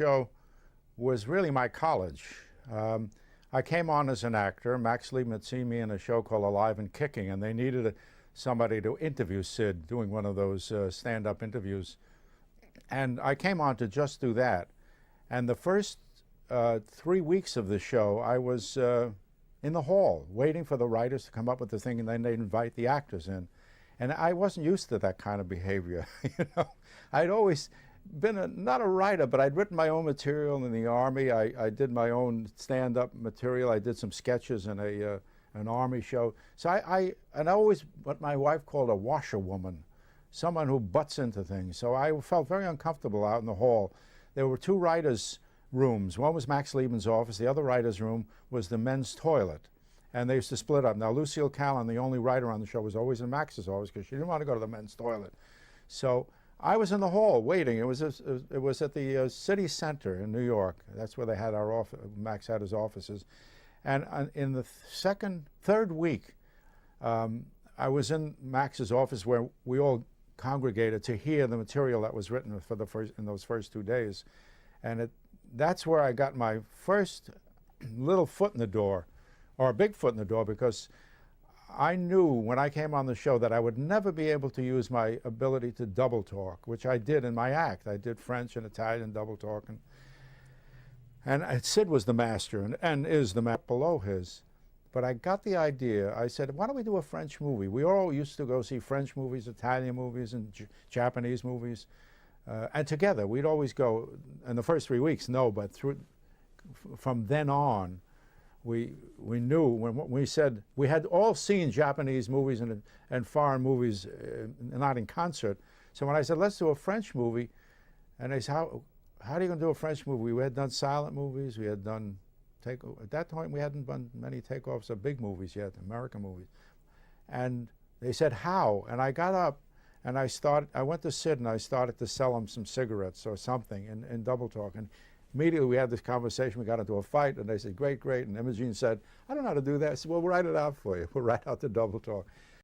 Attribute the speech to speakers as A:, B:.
A: Show was really my college. I came on as an actor. Max Liebman had seen me in a show called Alive and Kicking, and they needed somebody to interview Sid, doing one of those stand-up interviews. And I came on to just do that. And the first 3 weeks of the show, I was in the hall waiting for the writers to come up with the thing, and then they'd invite the actors in. And I wasn't used to that kind of behavior. I'd always been not a writer, but I'd written my own material in the Army. I did my own stand-up material. I did some sketches in an Army show. So I always what my wife called a washerwoman, someone who butts into things. So I felt very uncomfortable out in the hall. There were two writers' rooms. One was Max Liebman's office. The other writer's room was the men's toilet. And they used to split up. Now, Lucille Callan, the only writer on the show, was always in Max's office because she didn't want to go to the men's toilet. So I was in the hall waiting. It was at the city center in New York. That's where they had our office. Max had his offices. And in the third week, I was in Max's office where we all congregated to hear the material that was written for in those first 2 days. And that's where I got my first little foot in the door, or a big foot in the door, because I knew when I came on the show that I would never be able to use my ability to double talk, which I did in my act. I did French and Italian double talk. And Sid was the master and is the master below his. But I got the idea. I said, why don't we do a French movie? We all used to go see French movies, Italian movies, and Japanese movies. And together, we'd always go. In the first 3 weeks, no, but from then on, we knew when we said we had all seen Japanese movies and foreign movies, not in concert. So when I said, let's do a French movie, and they said, how are you going to do a French movie? We had done silent movies. We had done at that point, we hadn't done many takeoffs of big movies yet, American movies. And they said, how? And I got up and I went to Sid and I started to sell him some cigarettes or something in double talk. And immediately we had this conversation. We got into a fight, and they said, great, great. And Imogene said, I don't know how to do that. I said, well, we'll write it out for you. We'll write out the double talk.